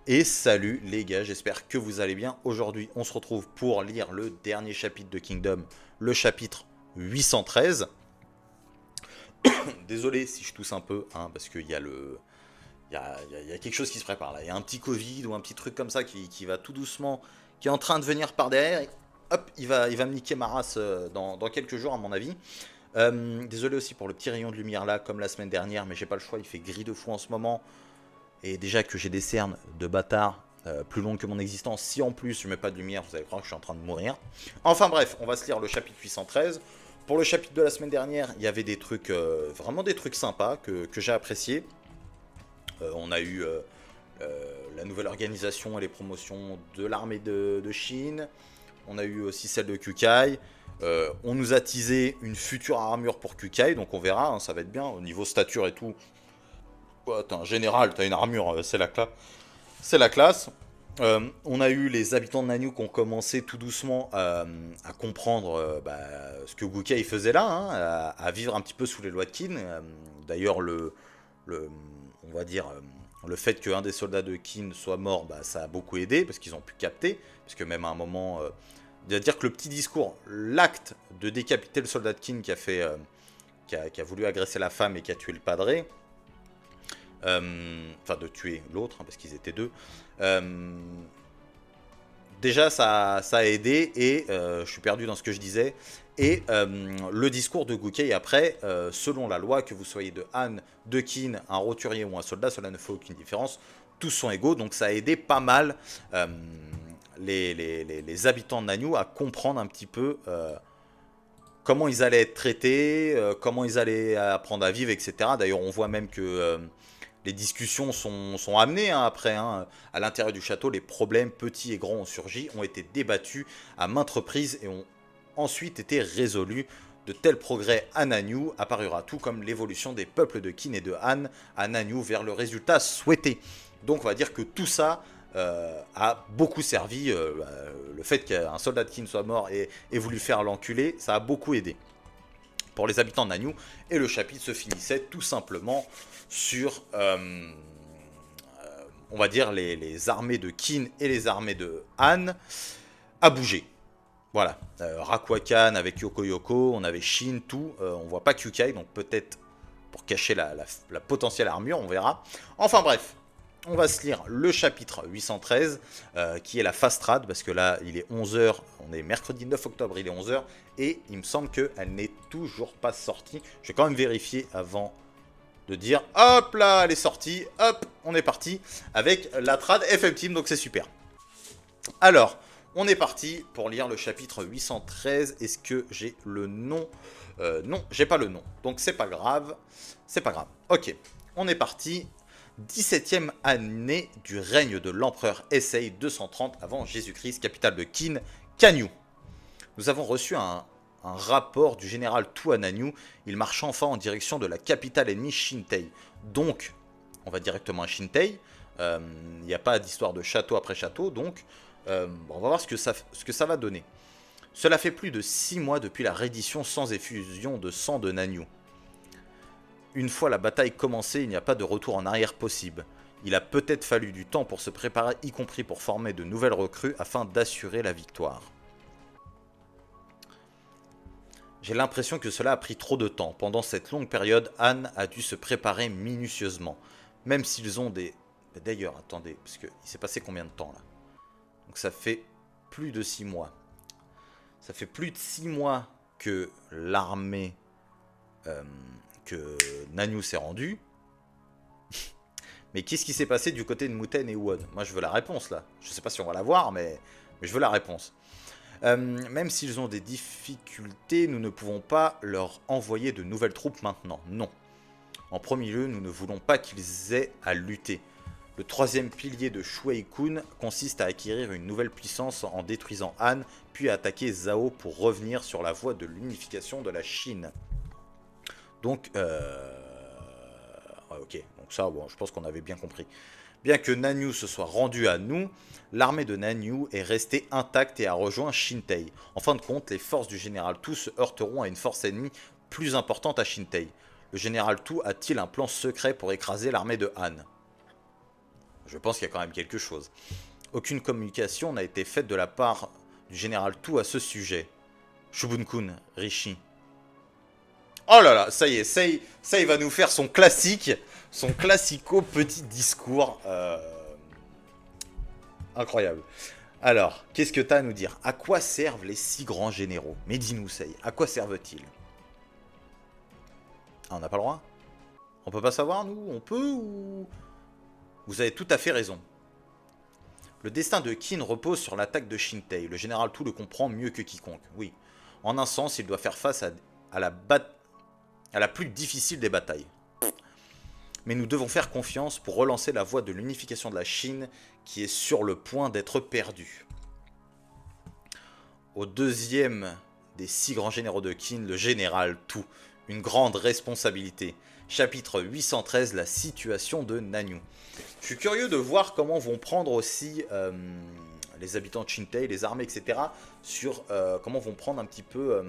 Et salut les gars, j'espère que vous allez bien. Aujourd'hui, on se retrouve pour lire le dernier chapitre de Kingdom, le chapitre 813. Désolé si je tousse un peu, hein, parce qu'il y a le... Il y a quelque chose qui se prépare là. Il y a un petit Covid ou un petit truc comme ça qui va tout doucement, qui est en train de venir par derrière. Et hop, il va me niquer ma race dans quelques jours à mon avis. Désolé aussi pour le petit rayon de lumière là, comme la semaine dernière, mais j'ai pas le choix, il fait gris de fou en ce moment. Et déjà que j'ai des cernes de bâtard plus longues que mon existence, si en plus je mets pas de lumière, vous allez croire que je suis en train de mourir. Enfin bref, on va se lire le chapitre 813. Pour le chapitre de la semaine dernière, il y avait des trucs, vraiment des trucs sympas que j'ai appréciés. On a eu la nouvelle organisation et les promotions de l'armée de Chine. On a eu aussi celle de Kukai. On nous a teasé une future armure pour Kukai, donc on verra, hein, ça va être bien. Au niveau stature et tout, ouais, t'es un général, t'as une armure, c'est la classe. On a eu les habitants de Nanyue qui ont commencé tout doucement à comprendre ce que Kukai faisait là, hein, à vivre un petit peu sous les lois de Qin. D'ailleurs, le, on va dire, le fait qu'un des soldats de Qin soit mort, bah, ça a beaucoup aidé, parce qu'ils ont pu capter, parce que même à un moment, dire que le petit discours, l'acte de décapiter le soldat de Qin qui a voulu agresser la femme et qui a tué le padré, enfin de tuer l'autre, hein, parce qu'ils étaient deux, déjà ça a aidé, et je suis perdu dans ce que je disais. Et le discours de Gouquet après, selon la loi, que vous soyez de Han, de Qin, un roturier ou un soldat, cela ne fait aucune différence, tous sont égaux, donc ça a aidé pas mal les habitants de Nanyue à comprendre un petit peu comment ils allaient être traités, comment ils allaient apprendre à vivre, etc. D'ailleurs, on voit même que les discussions sont amenées, hein, après. Hein. À l'intérieur du château, les problèmes petits et grands ont surgi, ont été débattus à maintes reprises et ont ensuite été résolus. De tels progrès à Nanyue apparura tout comme l'évolution des peuples de Qin et de Han à Nanyue vers le résultat souhaité. Donc on va dire que tout ça a beaucoup servi. Le fait qu'un soldat de Qin soit mort et ait voulu faire l'enculé, ça a beaucoup aidé pour les habitants de Nanyue. Et le chapitre se finissait tout simplement sur, on va dire, les armées de Qin et les armées de Han à bouger. Voilà, Rakwakan avec Yoko Yoko, on avait Shin, tout, on voit pas Kyukai, donc peut-être pour cacher la potentielle armure, on verra. Enfin bref, on va se lire le chapitre 813, qui est la fast trad, parce que là, il est 11 h, on est mercredi 9 octobre, il est 11 h, et il me semble qu'elle n'est toujours pas sortie. Je vais quand même vérifier avant de dire, hop là, elle est sortie, hop, on est parti, avec la trad FM Team, donc c'est super. Alors, on est parti pour lire le chapitre 813. Est-ce que j'ai le nom? Non, j'ai pas le nom. Donc c'est pas grave. C'est pas grave. Ok, on est parti. 17e année du règne de l'empereur Heisei 230 avant Jésus-Christ, capitale de Qin, Kanyu. Nous avons reçu un rapport du général Tu à Nanyue. Il marche enfin en direction de la capitale ennemie Shintei. Donc, on va directement à Shintei. Il n'y a pas d'histoire de château après château, donc on va voir ce que ça va donner. Cela fait plus de 6 mois depuis la reddition sans effusion de sang de Nanyue. Une fois la bataille commencée, il n'y a pas de retour en arrière possible. Il a peut-être fallu du temps pour se préparer, y compris pour former de nouvelles recrues afin d'assurer la victoire. J'ai l'impression que cela a pris trop de temps. Pendant cette longue période, Han a dû se préparer minutieusement. Même s'ils ont des... D'ailleurs, attendez, parce qu'il s'est passé combien de temps là? Donc ça fait plus de 6 mois. Ça fait plus de 6 mois que l'armée, que Nanyue s'est rendue. Mais qu'est-ce qui s'est passé du côté de Muten et Won? Moi je veux la réponse là. Je sais pas si on va la voir, mais je veux la réponse. Même s'ils ont des difficultés, nous ne pouvons pas leur envoyer de nouvelles troupes maintenant. Non. En premier lieu, nous ne voulons pas qu'ils aient à lutter. Le troisième pilier de Shuei-kun consiste à acquérir une nouvelle puissance en détruisant Han, puis à attaquer Zhao pour revenir sur la voie de l'unification de la Chine. Donc, ok, donc ça, bon, je pense qu'on avait bien compris. Bien que Nanyue se soit rendu à nous, l'armée de Nanyue est restée intacte et a rejoint Shintei. En fin de compte, les forces du général Tu se heurteront à une force ennemie plus importante à Shintei. Le général Tu a-t-il un plan secret pour écraser l'armée de Han? Je pense qu'il y a quand même quelque chose. Aucune communication n'a été faite de la part du général Tout à ce sujet. Shubun-kun, Rishi. Oh là là, ça y est, ça il va nous faire son classique, son classico petit discours. Incroyable. Alors, qu'est-ce que tu as à nous dire? À quoi servent les 6 grands généraux? Mais dis-nous, Sei, à quoi servent-ils? Ah, on n'a pas le droit? On peut pas savoir, nous? On peut ou... Vous avez tout à fait raison. Le destin de Qin repose sur l'attaque de Shintei. Le général Tout le comprend mieux que quiconque. Oui. En un sens, il doit faire face à la plus difficile des batailles. Mais nous devons faire confiance pour relancer la voie de l'unification de la Chine qui est sur le point d'être perdue. Au deuxième des 6 grands généraux de Qin, le général Tout. Une grande responsabilité. Chapitre 813, la situation de Nanyu. Je suis curieux de voir comment vont prendre aussi les habitants de Shintei, les armées, etc. Sur comment vont prendre un petit peu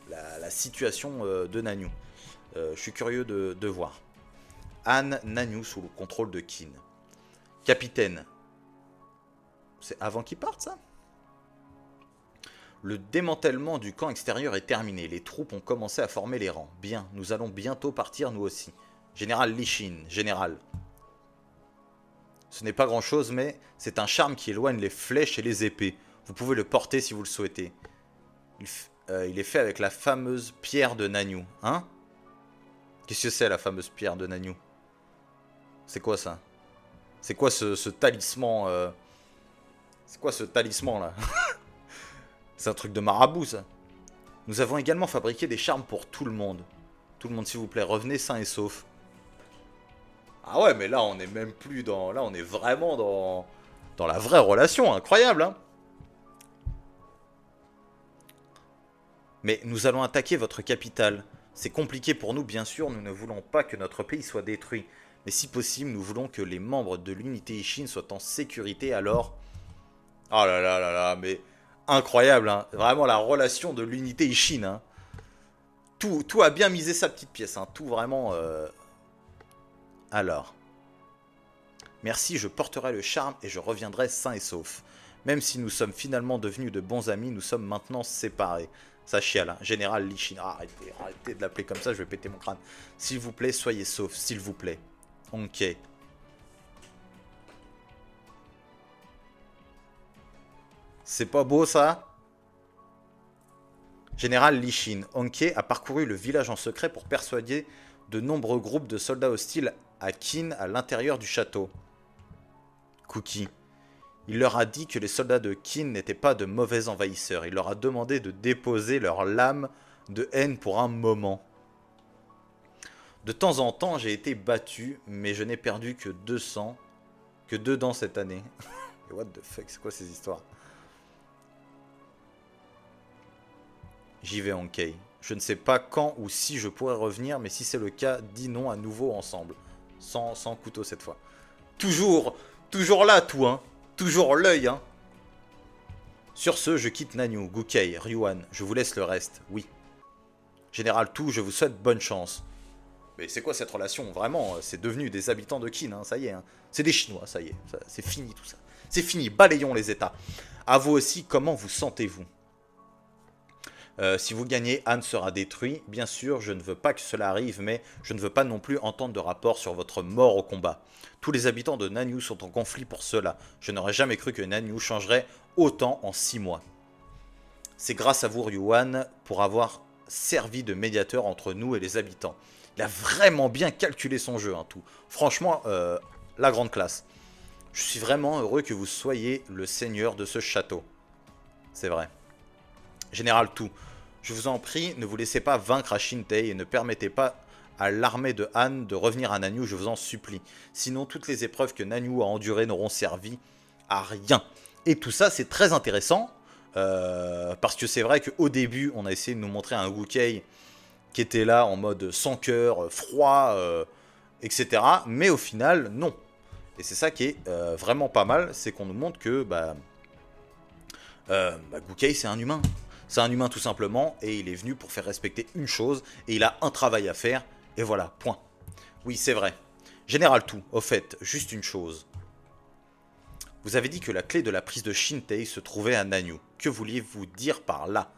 la situation de Nanyu. Je suis curieux de voir. Han Nanyu sous le contrôle de Qin. Capitaine. C'est avant qu'ils partent, ça? Le démantèlement du camp extérieur est terminé. Les troupes ont commencé à former les rangs. Bien, nous allons bientôt partir nous aussi. Général Lishin, général. Ce n'est pas grand chose, mais c'est un charme qui éloigne les flèches et les épées. Vous pouvez le porter si vous le souhaitez. Il est fait avec la fameuse pierre de Nanyu. Hein? Qu'est-ce que c'est la fameuse pierre de Nanyu? C'est quoi ça? C'est quoi ce talisman C'est quoi ce talisman là? C'est un truc de marabout, ça. Nous avons également fabriqué des charmes pour tout le monde. Tout le monde, s'il vous plaît, revenez sain et sauf. Ah ouais, mais là, on est même plus dans... Là, on est vraiment dans la vraie relation. Incroyable, hein. Mais nous allons attaquer votre capitale. C'est compliqué pour nous, bien sûr. Nous ne voulons pas que notre pays soit détruit. Mais si possible, nous voulons que les membres de l'unité Ishin soient en sécurité, alors... Oh là là là là, mais... Incroyable, hein. Vraiment la relation de l'unité Ishin. Hein. Tout a bien misé sa petite pièce. Hein. Tout vraiment... Alors. Merci, je porterai le charme et je reviendrai sain et sauf. Même si nous sommes finalement devenus de bons amis, nous sommes maintenant séparés. Ça chiale, hein. Général Lishin. Arrêtez de l'appeler comme ça, je vais péter mon crâne. S'il vous plaît, soyez sauf, s'il vous plaît. Ok. C'est pas beau ça? Général Lishin, Honke a parcouru le village en secret pour persuader de nombreux groupes de soldats hostiles à Qin à l'intérieur du château. Cookie. Il leur a dit que les soldats de Qin n'étaient pas de mauvais envahisseurs. Il leur a demandé de déposer leur lame de haine pour un moment. De temps en temps, j'ai été battu, mais je n'ai perdu que 2 dents cette année. What the fuck, c'est quoi ces histoires? J'y vais, Honkai. Je ne sais pas quand ou si je pourrai revenir, mais si c'est le cas, dis non à nouveau ensemble. Sans couteau cette fois. Toujours là, tout, hein. Toujours l'œil, hein. Sur ce, je quitte Nanyu, Gukei, Ryuan. Je vous laisse le reste, oui. Général Tout, je vous souhaite bonne chance. Mais c'est quoi cette relation? Vraiment, c'est devenu des habitants de Qin, hein, ça y est. Hein. C'est des Chinois, ça y est. C'est fini tout ça. C'est fini, balayons les États. À vous aussi, comment vous sentez-vous? Si vous gagnez, Han sera détruit. Bien sûr, je ne veux pas que cela arrive, mais je ne veux pas non plus entendre de rapport sur votre mort au combat. Tous les habitants de Nanyu sont en conflit pour cela. Je n'aurais jamais cru que Nanyu changerait autant en 6 mois. C'est grâce à vous, Ryuan, pour avoir servi de médiateur entre nous et les habitants. Il a vraiment bien calculé son jeu, hein, tout. Franchement, la grande classe. Je suis vraiment heureux que vous soyez le seigneur de ce château. C'est vrai. Général Tout, je vous en prie, ne vous laissez pas vaincre à Shintei et ne permettez pas à l'armée de Han de revenir à Nanyu, je vous en supplie. Sinon, toutes les épreuves que Nanyu a endurées n'auront servi à rien. Et tout ça, c'est très intéressant, parce que c'est vrai qu'au début, on a essayé de nous montrer un Gukei qui était là en mode sans cœur, froid, etc. Mais au final, non. Et c'est ça qui est vraiment pas mal, c'est qu'on nous montre que Gukei, c'est un humain. C'est un humain tout simplement, et il est venu pour faire respecter une chose, et il a un travail à faire, et voilà, point. Oui, c'est vrai. Général Tout, au fait, juste une chose. Vous avez dit que la clé de la prise de Shintei se trouvait à Nanyu. Que vouliez-vous dire par là?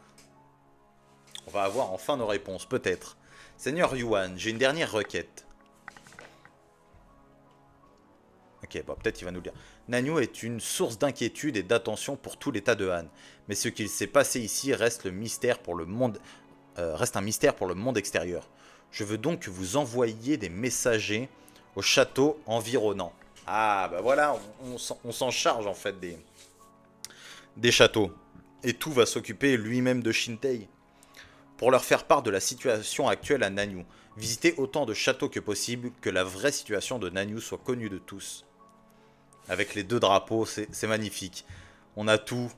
On va avoir enfin nos réponses, peut-être. Seigneur Yuan, j'ai une dernière requête. Ok, bon, peut-être il va nous le dire. Nanyu est une source d'inquiétude et d'attention pour tout l'état de Han. Mais ce qu'il s'est passé ici reste, reste un mystère pour le monde extérieur. Je veux donc que vous envoyiez des messagers au château environnant. Ah, bah voilà, on s'en charge en fait des châteaux. Et tout va s'occuper lui-même de Shintei. Pour leur faire part de la situation actuelle à Nanyu. Visitez autant de châteaux que possible, que la vraie situation de Nanyu soit connue de tous. Avec les deux drapeaux, c'est magnifique. On a tout.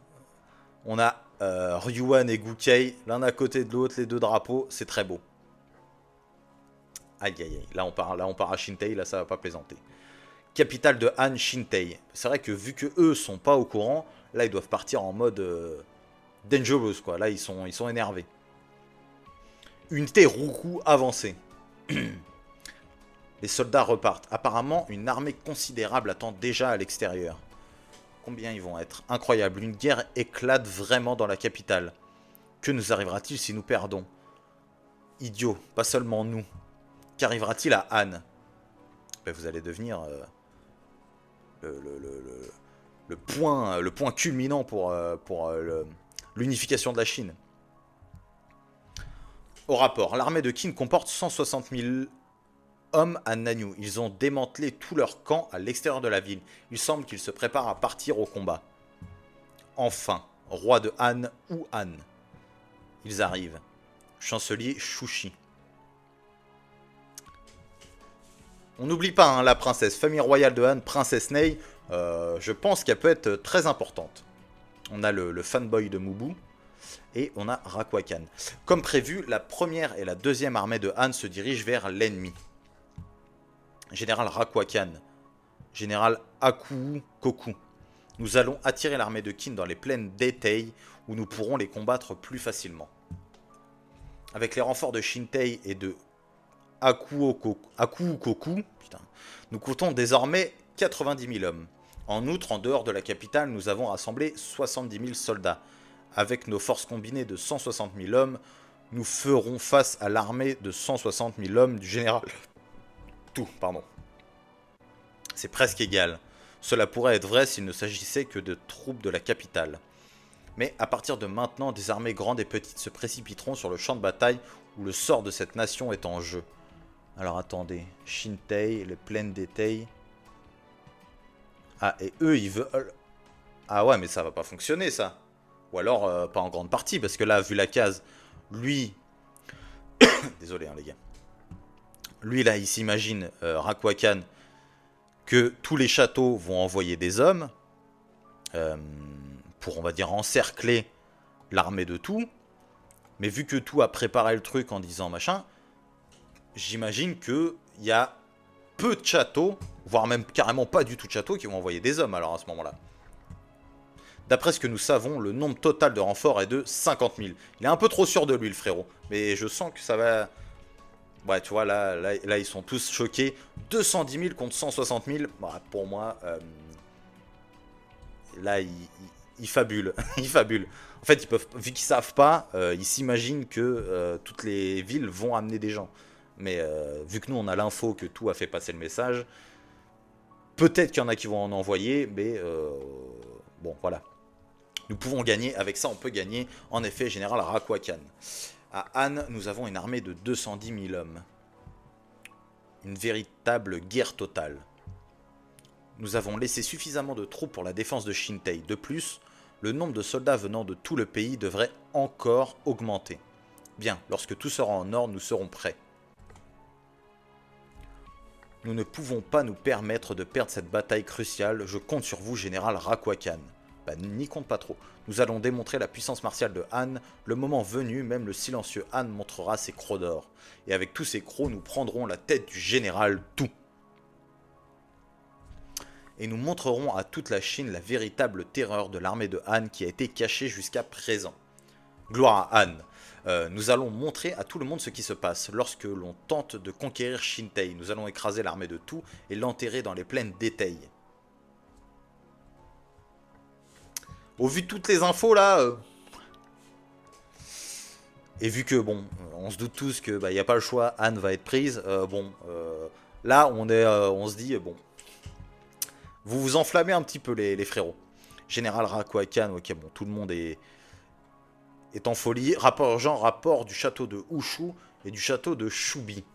On a Ryuan et Gukei, l'un à côté de l'autre, les deux drapeaux, c'est très beau. Aïe aïe aïe, là on part à Shintei, là ça va pas plaisanter. Capitale de Han, Shintei. C'est vrai que vu que eux sont pas au courant, là ils doivent partir en mode dangerous quoi, là ils sont énervés. Unité Roku avancée. Les soldats repartent. Apparemment, une armée considérable attend déjà à l'extérieur. Combien ils vont être? Incroyable, une guerre éclate vraiment dans la capitale. Que nous arrivera-t-il si nous perdons? Idiot, pas seulement nous. Qu'arrivera-t-il à Han? Ben, vous allez devenir le point culminant pour l'unification de la Chine. Au rapport, l'armée de Qin comporte 160 000 hommes à Nanyu. Ils ont démantelé tout leur camp à l'extérieur de la ville. Il semble qu'ils se préparent à partir au combat. Enfin, roi de Han ou Han. Ils arrivent. Chancelier Shushi. On n'oublie pas hein, la princesse, famille royale de Han, princesse Nei. Je pense qu'elle peut être très importante. On a le fanboy de Mubu. Et on a Rakwakan. Comme prévu, la première et la deuxième armée de Han se dirigent vers l'ennemi. Général Rakwakan. Général Akuu Koku. Nous allons attirer l'armée de Qin dans les plaines d'Etei, où nous pourrons les combattre plus facilement. Avec les renforts de Shintei et de Akuu Koku, nous comptons désormais 90 000 hommes. En outre, en dehors de la capitale, nous avons rassemblé 70 000 soldats. Avec nos forces combinées de 160 000 hommes, nous ferons face à l'armée de 160 000 hommes du général. C'est presque égal. Cela pourrait être vrai s'il ne s'agissait que de troupes de la capitale. Mais à partir de maintenant, des armées grandes et petites se précipiteront sur le champ de bataille où le sort de cette nation est en jeu. Alors attendez, Shintei, les plaines d'Etei. Ah, et eux, ils veulent... Ah ouais, mais ça va pas fonctionner, ça. Ou alors, pas en grande partie, parce que là, vu la case, lui... Désolé, hein, les gars. Lui, là, il s'imagine, Rakwakan, que tous les châteaux vont envoyer des hommes pour, on va dire, encercler l'armée de tout. Mais vu que tout a préparé le truc en disant machin, j'imagine qu'il y a peu de châteaux, voire même carrément pas du tout de châteaux, qui vont envoyer des hommes alors à ce moment-là. D'après ce que nous savons, le nombre total de renforts est de 50 000. Il est un peu trop sûr de lui, le frérot. Mais je sens que ça va... Ouais, tu vois, là ils sont tous choqués. 210 000 contre 160 000. Bah, pour moi, là, ils fabulent. Ils fabulent. En fait, ils peuvent, vu qu'ils savent pas, ils s'imaginent que toutes les villes vont amener des gens. Mais vu que nous, on a l'info que tout a fait passer le message, peut-être qu'il y en a qui vont en envoyer, mais bon, voilà. Nous pouvons gagner, avec ça on peut gagner, en effet, général Rakwakan. À Han, nous avons une armée de 210 000 hommes. Une véritable guerre totale. Nous avons laissé suffisamment de troupes pour la défense de Shintei. De plus, le nombre de soldats venant de tout le pays devrait encore augmenter. Bien, lorsque tout sera en ordre, nous serons prêts. Nous ne pouvons pas nous permettre de perdre cette bataille cruciale. Je compte sur vous, général Rakwakan. Bah, n'y compte pas trop. Nous allons démontrer la puissance martiale de Han. Le moment venu, même le silencieux Han montrera ses crocs d'or. Et avec tous ces crocs, nous prendrons la tête du général Tout. Et nous montrerons à toute la Chine la véritable terreur de l'armée de Han qui a été cachée jusqu'à présent. Gloire à Han. Nous allons montrer à tout le monde ce qui se passe lorsque l'on tente de conquérir Shintei. Nous allons écraser l'armée de Tu et l'enterrer dans les plaines d'Etei. Au vu de toutes les infos là, et vu que bon, on se doute tous que bah, y a pas le choix, Han va être prise. Là on se dit bon, vous vous enflammez un petit peu les frérots. Général Rakuakan, ok bon, tout le monde est en folie. Rapport du château de Ushu et du château de Shubi.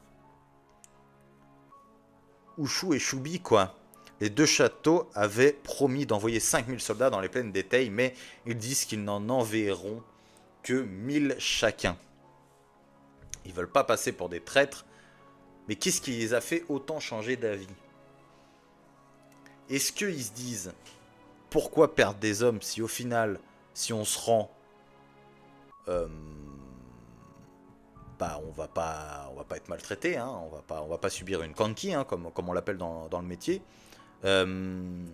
Ushu et Shubi, quoi. Les deux châteaux avaient promis d'envoyer 5000 soldats dans les plaines d'Etei, mais ils disent qu'ils n'en enverront que 1000 chacun. Ils veulent pas passer pour des traîtres, mais qu'est-ce qui les a fait autant changer d'avis? Est-ce qu'ils se disent, pourquoi perdre des hommes si au final, si on se rend... bah on va pas être maltraité, hein, on va pas subir une kanki, hein, comme on l'appelle dans le métier. De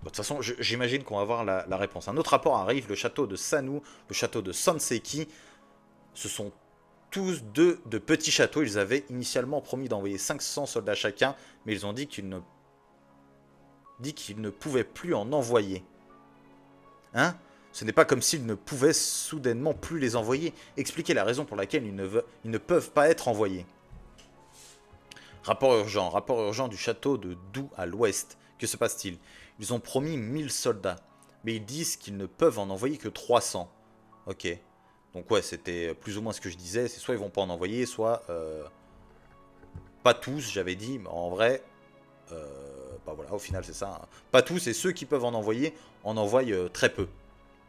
toute façon, j'imagine qu'on va avoir la réponse. Un autre rapport arrive, le château de Sanu, le château de Sanseki, ce sont tous deux de petits châteaux. Ils avaient initialement promis d'envoyer 500 soldats chacun, mais ils ont dit qu'ils ne pouvaient plus en envoyer. Hein? Ce n'est pas comme s'ils ne pouvaient soudainement plus les envoyer. Expliquez la raison pour laquelle ils ne peuvent pas être envoyés. Rapport urgent du château de Dou à l'ouest. Que se passe-t-il? Ils ont promis 1000 soldats, mais ils disent qu'ils ne peuvent en envoyer que 300. Ok. Donc ouais, c'était plus ou moins ce que je disais. C'est soit ils vont pas en envoyer, soit... pas tous, j'avais dit, mais en vrai... bah voilà, au final c'est ça. Hein. Pas tous, et ceux qui peuvent en envoyer, en envoient très peu.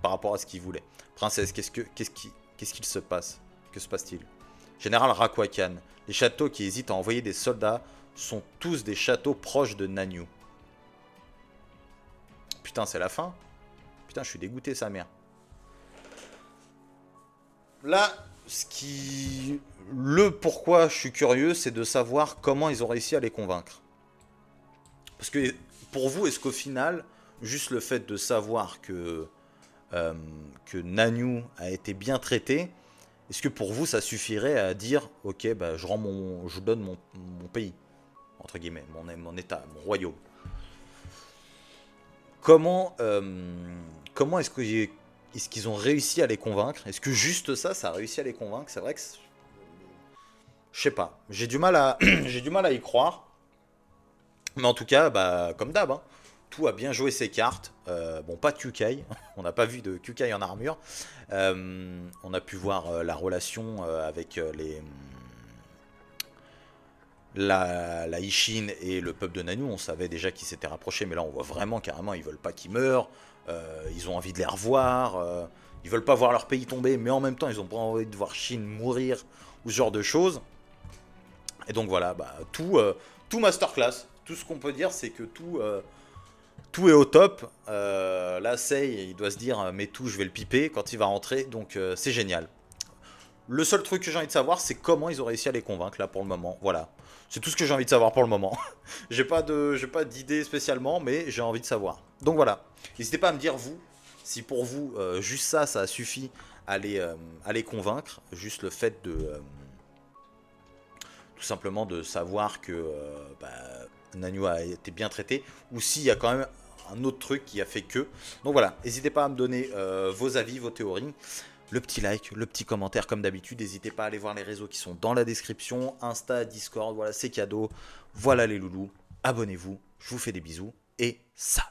Par rapport à ce qu'il voulait. Princesse, qu'est-ce qu'il se passe? Que se passe-t-il? Général Rakuakan, les châteaux qui hésitent à envoyer des soldats sont tous des châteaux proches de Nanyu. Putain, c'est la fin? Putain, je suis dégoûté, sa mère. Là, le pourquoi je suis curieux, c'est de savoir comment ils ont réussi à les convaincre. Parce que, pour vous, est-ce qu'au final, juste le fait de savoir que Nanyu a été bien traité, est-ce que pour vous ça suffirait à dire ok bah je donne mon pays entre guillemets, mon état, mon royaume? Comment est-ce qu'ils ont réussi à les convaincre? Est-ce que juste ça a réussi à les convaincre? C'est vrai que je sais pas, j'ai du mal à j'ai du mal à y croire, mais en tout cas bah comme d'hab hein. Tout a bien joué ses cartes. Bon, pas Kyukai. On n'a pas vu de Kyukai en armure. On a pu voir la relation avec la Ishin et le peuple de Nanyu. On savait déjà qu'ils s'étaient rapprochés, mais là on voit vraiment carrément ils veulent pas qu'ils meurent. Ils ont envie de les revoir. Ils veulent pas voir leur pays tomber, mais en même temps ils ont pas envie de voir Shin mourir ou ce genre de choses. Et donc voilà, bah, tout masterclass. Tout ce qu'on peut dire, c'est que tout est au top. Là, Sei, il doit se dire, mais tout, je vais le piper quand il va rentrer. Donc, c'est génial. Le seul truc que j'ai envie de savoir, c'est comment ils ont réussi à les convaincre, là, pour le moment. Voilà. C'est tout ce que j'ai envie de savoir pour le moment. J'ai pas d'idée spécialement, mais j'ai envie de savoir. Donc, voilà. N'hésitez pas à me dire, vous, si pour vous, juste ça a suffi à les convaincre. Juste le fait de... tout simplement de savoir que Nanyu a été bien traité. Ou s'il y a quand même un autre truc qui a fait que. Donc voilà, n'hésitez pas à me donner vos avis, vos théories. Le petit like, le petit commentaire comme d'habitude. N'hésitez pas à aller voir les réseaux qui sont dans la description. Insta, Discord, voilà, c'est cadeau. Voilà les loulous. Abonnez-vous, je vous fais des bisous. Et ça.